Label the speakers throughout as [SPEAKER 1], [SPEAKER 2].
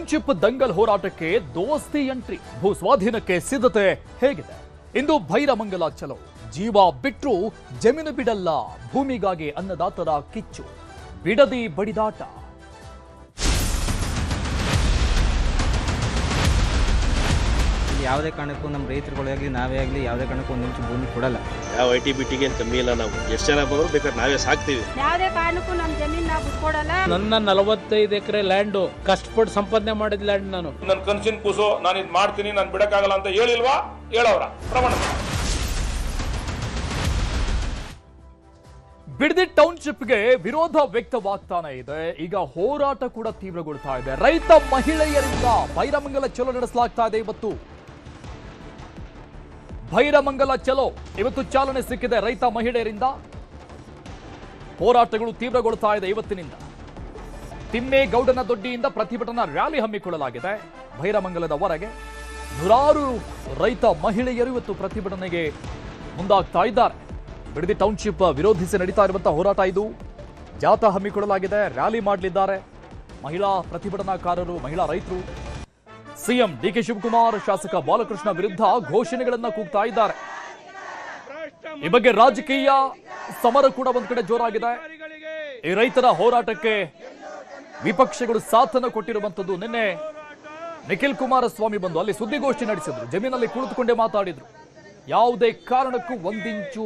[SPEAKER 1] Township Dangal ಹೋರಾಟಕ್ಕೆ ದೋಸ್ತಿ entry, ಭೂ ಸ್ವಾಧೀನಕ್ಕೆ ಸಿದ್ಧತೆ ಹೇಗಿದೆ? ಇಂದು ಭೈರಮಂಗಲ ಚಲೋ, ಜೀವ ಬಿಟ್ರು ಜಮೀನು ಬಿಡಲ್ಲ, ಭೂಮಿಗಾಗಿ ಅನ್ನದಾತರ ಕಿಚ್ಚು, ಬಿಡದಿ ಬಡಿದಾಟ.
[SPEAKER 2] ಯಾವುದೇ ಕಾರಣಕ್ಕೂ ನಮ್ಮ ರೈತರುಗಳಾಗಲಿ ನಾವೇ ಆಗಲಿ ಯಾವುದೇ ಕಾರಣಕ್ಕೂ ಒಂದು ನಿಮಿಷ ಭೂಮಿ ಕೊಡಲ್ಲ.
[SPEAKER 3] ಯಾವ ITBT ಕಮ್ಮಿ ಇಲ್ಲ. ನಾವು ಎಷ್ಟು ಜನ ಬಂದ್ರು ಬೇಕಾದ್ರೆ ನಾವೇ ಸಾಕ್ತೀವಿ.
[SPEAKER 4] ಯಾವುದೇ ಕಾರಣಕ್ಕೂ ನಮ್ಮ ಜಮೀನು ನಾವು ಬಿಟ್ಕೊಡಲ್ಲ.
[SPEAKER 5] ನನ್ನ 45 ಎಕರೆ ಲ್ಯಾಂಡು ಕಷ್ಟಪಟ್ಟು ಸಂಪಾದನೆ ಮಾಡಿದ ಲ್ಯಾಂಡ್ ನಾನು.
[SPEAKER 6] ನನ್ನ ಕನಸಿನ ಕೂಸು ನಾನು ಇದು ಮಾಡ್ತೀನಿ, ನಾನು ಬಿಡಕ್ಕಾಗಲ್ಲ ಅಂತ ಹೇಳಿಲ್ವಾ? ಹೇಳವ್ರ ಪ್ರಮಾಣ.
[SPEAKER 1] ಬಿಡದಿ ಟೌನ್ಶಿಪ್ಗೆ ವಿರೋಧ ವ್ಯಕ್ತವಾಗ್ತಾನೆ ಇದೆ. ಈಗ ಹೋರಾಟ ಕೂಡ ತೀವ್ರಗೊಳ್ತಾ ಇದೆ. ರೈತ ಮಹಿಳೆಯರಿಂದ ಭೈರಮಂಗಲ ಚಲೋ ನಡೆಸಲಾಗ್ತಾ ಇದೆ. ಇವತ್ತು ಭೈರಮಂಗಲ ಚಲೋ ಇವತ್ತು ಚಾಲನೆ ಸಿಕ್ಕಿದೆ. ರೈತ ಮಹಿಳೆಯರಿಂದ ಹೋರಾಟಗಳು ತೀವ್ರಗೊಳ್ತಾ ಇದೆ. ಇವತ್ತಿನಿಂದ ತಿಮ್ಮೇಗೌಡನ ದೊಡ್ಡಿಯಿಂದ ಪ್ರತಿಭಟನಾ ರ್ಯಾಲಿ ಹಮ್ಮಿಕೊಳ್ಳಲಾಗಿದೆ. ಭೈರಮಂಗಲದವರೆಗೆ ನೂರಾರು ರೈತ ಮಹಿಳೆಯರು ಇವತ್ತು ಪ್ರತಿಭಟನೆಗೆ ಮುಂದಾಗ್ತಾ ಇದ್ದಾರೆ. ಬಿಡದಿ ಟೌನ್ಶಿಪ್ ವಿರೋಧಿಸಿ ನಡೀತಾ ಇರುವಂತಹ ಹೋರಾಟ ಇದು. ಜಾಥಾ ಹಮ್ಮಿಕೊಳ್ಳಲಾಗಿದೆ, ರ್ಯಾಲಿ ಮಾಡಲಿದ್ದಾರೆ ಮಹಿಳಾ ಪ್ರತಿಭಟನಾಕಾರರು, ಮಹಿಳಾ ರೈತರು. ಸಿಎಂ ಡಿಕೆ ಶಿವಕುಮಾರ್, ಶಾಸಕ ಬಾಲಕೃಷ್ಣ ವಿರುದ್ಧ ಘೋಷಣೆಗಳನ್ನ ಕೂಗ್ತಾ ಇದ್ದಾರೆ. ಈ ಬಗ್ಗೆ ರಾಜಕೀಯ ಸಮರ ಕೂಡ ಒಂದ್ ಕಡೆ ಜೋರಾಗಿದೆ. ಈ ರೈತರ ಹೋರಾಟಕ್ಕೆ ವಿಪಕ್ಷಗಳು ಸಾಥನ್ನು ಕೊಟ್ಟಿರುವಂತದ್ದು. ನಿನ್ನೆ ನಿಖಿಲ್ ಕುಮಾರಸ್ವಾಮಿ ಬಂದು ಅಲ್ಲಿ ಸುದ್ದಿಗೋಷ್ಠಿ ನಡೆಸಿದ್ರು, ಜಮೀನಲ್ಲಿ ಕುಳಿತುಕೊಂಡೇ ಮಾತಾಡಿದ್ರು. ಯಾವುದೇ ಕಾರಣಕ್ಕೂ ಒಂದಿಂಚು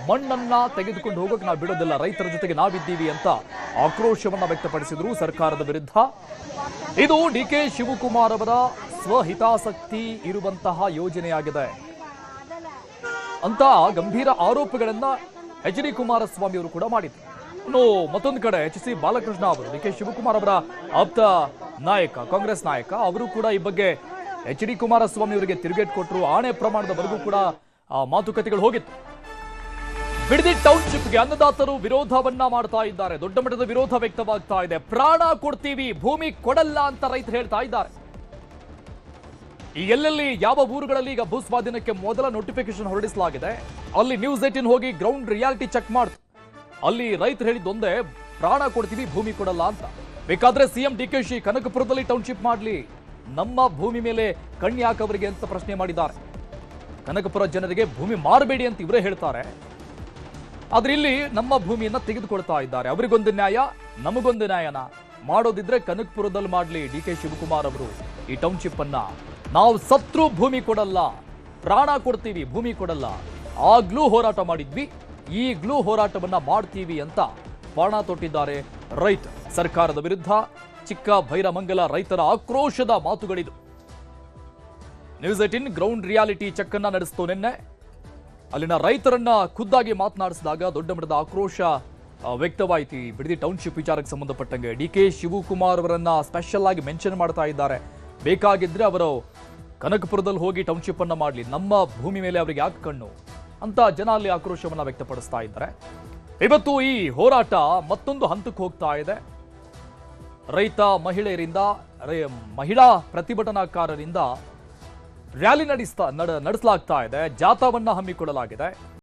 [SPEAKER 1] ಮಣ್ಣನ್ನ ತೆಗೆದುಕೊಂಡು ಹೋಗೋಕೆ ನಾವು ಬಿಡೋದಿಲ್ಲ, ರೈತರ ಜೊತೆಗೆ ನಾವಿದ್ದೀವಿ ಅಂತ ಆಕ್ರೋಶವನ್ನ ವ್ಯಕ್ತಪಡಿಸಿದ್ರು ಸರ್ಕಾರದ ವಿರುದ್ಧ. ಇದು ಡಿಕೆ ಶಿವಕುಮಾರ್ ಅವರ ಸ್ವಹಿತಾಸಕ್ತಿ ಇರುವಂತಹ ಯೋಜನೆಯಾಗಿದೆ ಅಂತ ಗಂಭೀರ ಆರೋಪಗಳನ್ನ ಎಚ್ ಡಿ ಕುಮಾರಸ್ವಾಮಿ ಅವರು ಕೂಡ ಮಾಡಿದ್ರು. ಇನ್ನು ಮತ್ತೊಂದು ಕಡೆ ಎಚ್ ಸಿ ಬಾಲಕೃಷ್ಣ ಅವರು, ಡಿಕೆ ಶಿವಕುಮಾರ್ ಅವರ ಆಪ್ತ ನಾಯಕ, ಕಾಂಗ್ರೆಸ್ ನಾಯಕ, ಅವರು ಕೂಡ ಈ ಬಗ್ಗೆ ಎಚ್ ಡಿ ಕುಮಾರಸ್ವಾಮಿ ಅವರಿಗೆ ತಿರುಗೇಟ್ ಕೊಟ್ಟರು. ಆಣೆ ಪ್ರಮಾಣದವರೆಗೂ ಕೂಡ ಮಾತುಕತೆಗಳು ಹೋಗಿತ್ತು. ಬಿಡದಿ ಟೌನ್ಶಿಪ್ಗೆ ಅನ್ನದಾತರು ವಿರೋಧವನ್ನ ಮಾಡ್ತಾ ಇದ್ದಾರೆ. ದೊಡ್ಡ ಮಟ್ಟದ ವಿರೋಧ ವ್ಯಕ್ತವಾಗ್ತಾ ಇದೆ. ಪ್ರಾಣ ಕೊಡ್ತೀವಿ, ಭೂಮಿ ಕೊಡಲ್ಲ ಅಂತ ರೈತರು ಹೇಳ್ತಾ ಇದ್ದಾರೆ. ಈ ಎಲ್ಲೆಲ್ಲಿ ಯಾವ ಊರುಗಳಲ್ಲಿ ಈಗ ಭೂ ಸ್ವಾಧೀನಕ್ಕೆ ಮೊದಲ ನೋಟಿಫಿಕೇಶನ್ ಹೊರಡಿಸಲಾಗಿದೆ, ಅಲ್ಲಿ ನ್ಯೂಸ್ 18 ಹೋಗಿ ಗ್ರೌಂಡ್ ರಿಯಾಲಿಟಿ ಚೆಕ್ ಮಾಡ್ತು. ಅಲ್ಲಿ ರೈತರು ಹೇಳಿದ್ದೊಂದೇ, ಪ್ರಾಣ ಕೊಡ್ತೀವಿ, ಭೂಮಿ ಕೊಡಲ್ಲ ಅಂತ. ಬೇಕಾದ್ರೆ ಸಿಎಂ DK ಕನಕಪುರದಲ್ಲಿ ಟೌನ್ಶಿಪ್ ಮಾಡಲಿ, ನಮ್ಮ ಭೂಮಿ ಮೇಲೆ ಕಣ್ಣು ಯಾಕವರಿಗೆ ಅಂತ ಪ್ರಶ್ನೆ ಮಾಡಿದ್ದಾರೆ. ಕನಕಪುರ ಜನರಿಗೆ ಭೂಮಿ ಮಾರಬೇಡಿ ಅಂತ ಇವರೇ ಹೇಳ್ತಾರೆ. ಆದ್ರೆ ಇಲ್ಲಿ ನಮ್ಮ ಭೂಮಿಯನ್ನ ತೆಗೆದುಕೊಳ್ತಾ ಇದ್ದಾರೆ. ಅವರಿಗೊಂದು ನ್ಯಾಯ, ನಮಗೊಂದು ನ್ಯಾಯನ ಮಾಡೋದಿದ್ರೆ ಕನಕಪುರದಲ್ಲಿ ಮಾಡಲಿ DK ಶಿವಕುಮಾರ್ ಅವರು ಈ ಟೌನ್ಶಿಪ್ ಅನ್ನ. ನಾವು ಸತ್ರು ಭೂಮಿ ಕೊಡಲ್ಲ, ಪ್ರಾಣ ಕೊಡ್ತೀವಿ, ಭೂಮಿ ಕೊಡಲ್ಲ. ಆಗ್ಲೂ ಹೋರಾಟ ಮಾಡಿದ್ವಿ, ಈಗ್ಲೂ ಹೋರಾಟವನ್ನ ಮಾಡ್ತೀವಿ ಅಂತ ಬಾಣ ತೊಟ್ಟಿದ್ದಾರೆ ರೈತ. ಸರ್ಕಾರದ ವಿರುದ್ಧ ಚಿಕ್ಕ ಭೈರಮಂಗಲ ರೈತರ ಆಕ್ರೋಶದ ಮಾತುಗಳಿದು. ನ್ಯೂಸ್ 18 ಗ್ರೌಂಡ್ ರಿಯಾಲಿಟಿ ಚೆಕ್ ಅನ್ನ ನಡೆಸಿತು ನಿನ್ನೆ. ಅಲ್ಲಿನ ರೈತರನ್ನ ಖುದ್ದಾಗಿ ಮಾತನಾಡಿಸಿದಾಗ ದೊಡ್ಡ ಮಟ್ಟದ ಆಕ್ರೋಶ ವ್ಯಕ್ತವಾಯಿತು. ಬಿಡದಿ ಟೌನ್ಶಿಪ್ ವಿಚಾರಕ್ಕೆ ಸಂಬಂಧಪಟ್ಟಂಗೆ DK ಶಿವಕುಮಾರ್ ಅವರನ್ನ ಸ್ಪೆಷಲ್ ಆಗಿ ಮೆನ್ಷನ್ ಮಾಡ್ತಾ ಇದ್ದಾರೆ. ಬೇಕಾಗಿದ್ರೆ ಅವರು ಕನಕಪುರದಲ್ಲಿ ಹೋಗಿ ಟೌನ್ಶಿಪ್ ಅನ್ನ ಮಾಡಲಿ, ನಮ್ಮ ಭೂಮಿ ಮೇಲೆ ಅವರಿಗೆ ಯಾಕೆ ಕಣ್ಣು ಅಂತ ಜನ ಅಲ್ಲಿ ಆಕ್ರೋಶವನ್ನ ವ್ಯಕ್ತಪಡಿಸ್ತಾ ಇದ್ದಾರೆ. ಇವತ್ತು ಈ ಹೋರಾಟ ಮತ್ತೊಂದು ಹಂತಕ್ಕೆ ಹೋಗ್ತಾ ಇದೆ. ರೈತ ಮಹಿಳೆಯರಿಂದ, ಮಹಿಳಾ ಪ್ರತಿಭಟನಾಕಾರರಿಂದ ರ್ಯಾಲಿ ನಡೆಸಲಾಗ್ತಾ ಇದೆ, ಜಾಥಾವನ್ನ ಹಮ್ಮಿಕೊಳ್ಳಲಾಗಿದೆ.